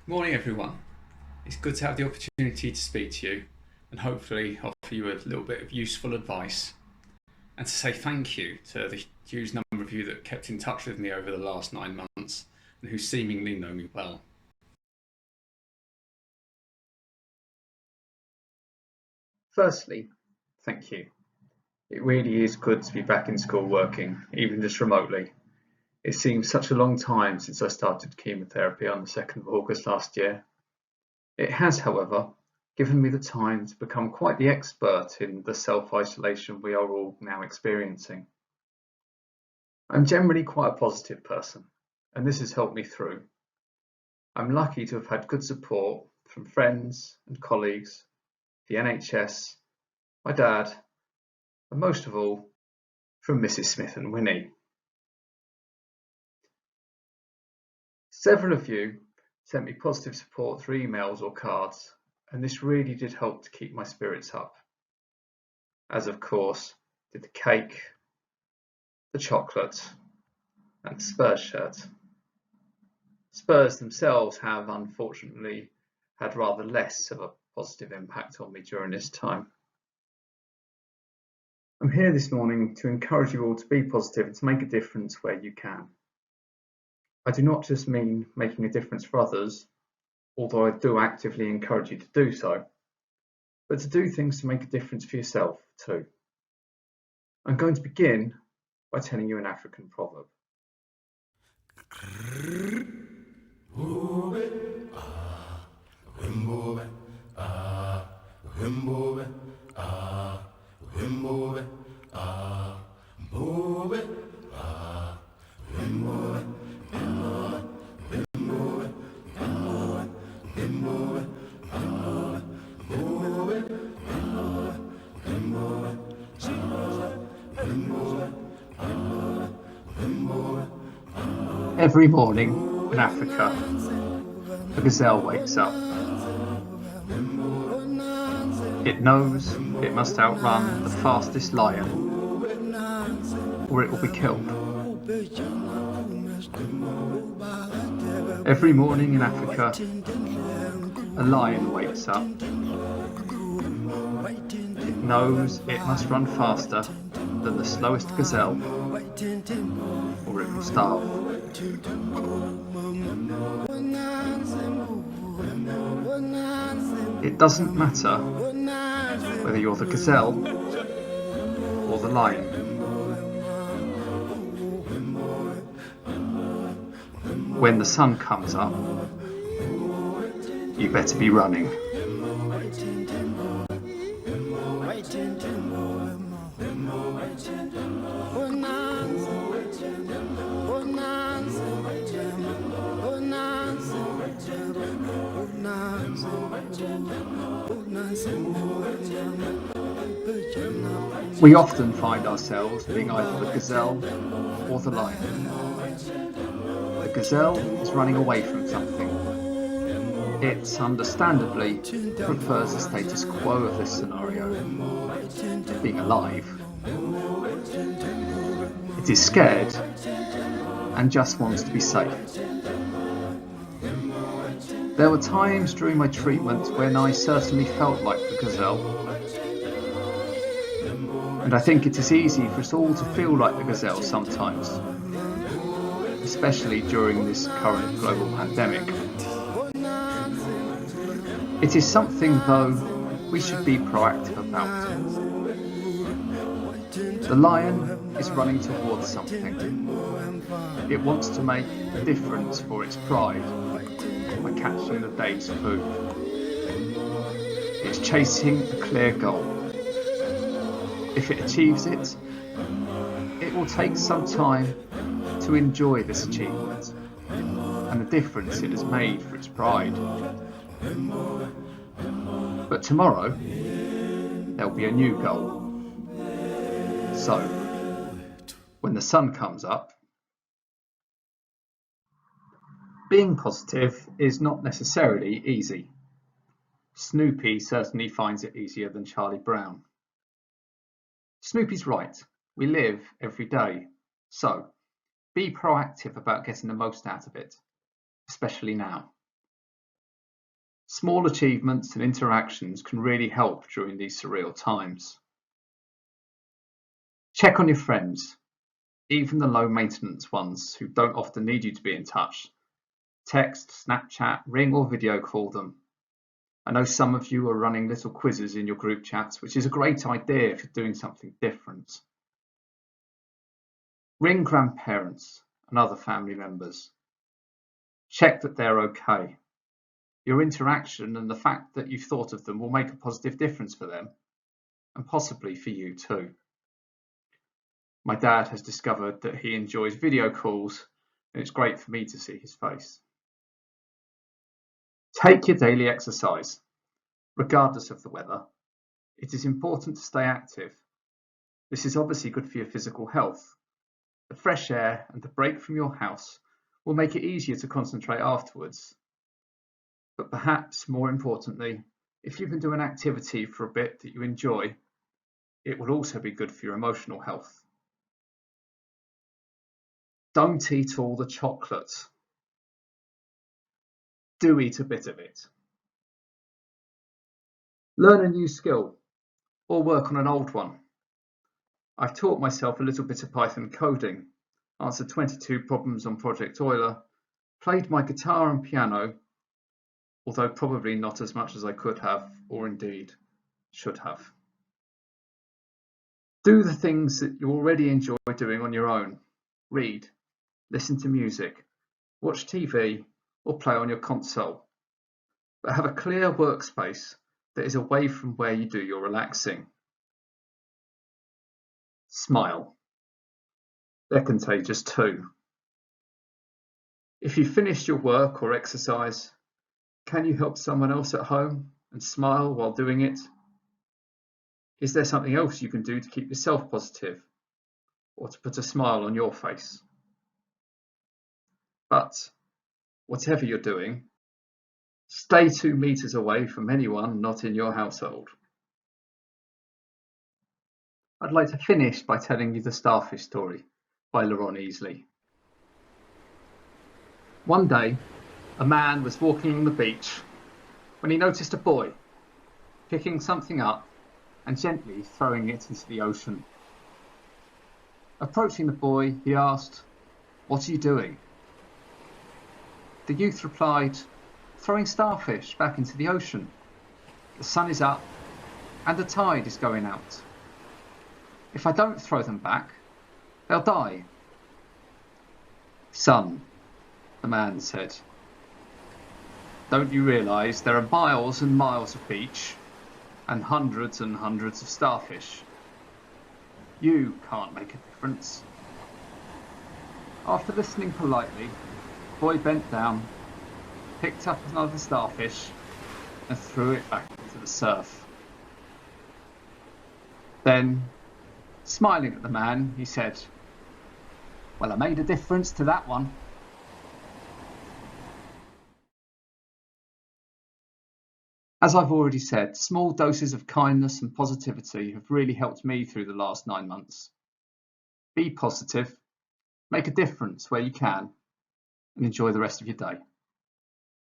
Morning, everyone. It's good to have the opportunity to speak to you and hopefully offer you a little bit of useful advice and to say thank you to the huge number of you that kept in touch with me over the last 9 months and who seemingly know me well. Firstly, thank you. It really is good to be back in school working, even just remotely. It seems such a long time since I started chemotherapy on the 2nd of August last year. It has, however, given me the time to become quite the expert in the self-isolation we are all now experiencing. I'm generally quite a positive person, and this has helped me through. I'm lucky to have had good support from friends and colleagues, the NHS, my dad, and most of all, from Mrs. Smith and Winnie. Several of you sent me positive support through emails or cards, and this really did help to keep my spirits up. As of course did the cake, the chocolate, and the Spurs shirt. Spurs themselves have unfortunately had rather less of a positive impact on me during this time. I'm here this morning to encourage you all to be positive and to make a difference where you can. I do not just mean making a difference for others, although I do actively encourage you to do so, but to do things to make a difference for yourself too. I'm going to begin by telling you an African proverb. Every morning in Africa, a gazelle wakes up. It knows it must outrun the fastest lion, or it will be killed. Every morning in Africa, a lion wakes up. It knows it must run faster than the slowest gazelle, or it will starve. It doesn't matter whether you're the gazelle or the lion. When the sun comes up, you better be running. We often find ourselves being either the gazelle or the lion. The gazelle is running away from something. It understandably prefers the status quo of this scenario, being alive. It is scared and just wants to be safe. There were times during my treatment when I certainly felt like the gazelle. And I think it is easy for us all to feel like the gazelle sometimes, especially during this current global pandemic. It is something, though, we should be proactive about. The lion is running towards something. It wants to make a difference for its pride by catching the day's food. It's chasing a clear goal. If it achieves it, it will take some time to enjoy this achievement and the difference it has made for its pride. But tomorrow, there'll be a new goal. So, when the sun comes up, being positive is not necessarily easy. Snoopy certainly finds it easier than Charlie Brown. Snoopy's right, we live every day, so be proactive about getting the most out of it, especially now. Small achievements and interactions can really help during these surreal times. Check on your friends, even the low maintenance ones who don't often need you to be in touch. Text, Snapchat, ring or video call them. I know some of you are running little quizzes in your group chats, which is a great idea for doing something different. Ring grandparents and other family members. Check that they're okay. Your interaction and the fact that you've thought of them will make a positive difference for them, and possibly for you too. My dad has discovered that he enjoys video calls, and it's great for me to see his face. Take your daily exercise. Regardless of the weather, it is important to stay active. This is obviously good for your physical health. The fresh air and the break from your house will make it easier to concentrate afterwards. But perhaps more importantly, if you can do an activity for a bit that you enjoy, it will also be good for your emotional health. Don't eat all the chocolate. Do eat a bit of it. Learn a new skill or work on an old one. I've taught myself a little bit of Python coding, answered 22 problems on Project Euler, played my guitar and piano, although probably not as much as I could have, or indeed should have. Do the things that you already enjoy doing on your own. Read, listen to music, watch TV, or play on your console. But have a clear workspace that is away from where you do your relaxing. Smile. They're contagious too. If you finished your work or exercise, can you help someone else at home and smile while doing it? Is there something else you can do to keep yourself positive or to put a smile on your face? But whatever you're doing, stay 2 meters away from anyone not in your household. I'd like to finish by telling you the starfish story by Laurent Easley. One day, a man was walking on the beach when he noticed a boy picking something up and gently throwing it into the ocean. Approaching the boy, he asked, "What are you doing?" The youth replied, "Throwing starfish back into the ocean. The sun is up and the tide is going out. If I don't throw them back, they'll die." "Son," the man said, "don't you realise there are miles and miles of beach and hundreds of starfish? You can't make a difference." After listening politely, the boy bent down, picked up another starfish and threw it back into the surf. Then, smiling at the man, he said, "Well, I made a difference to that one." As I've already said, small doses of kindness and positivity have really helped me through the last 9 months. Be positive, make a difference where you can, and enjoy the rest of your day.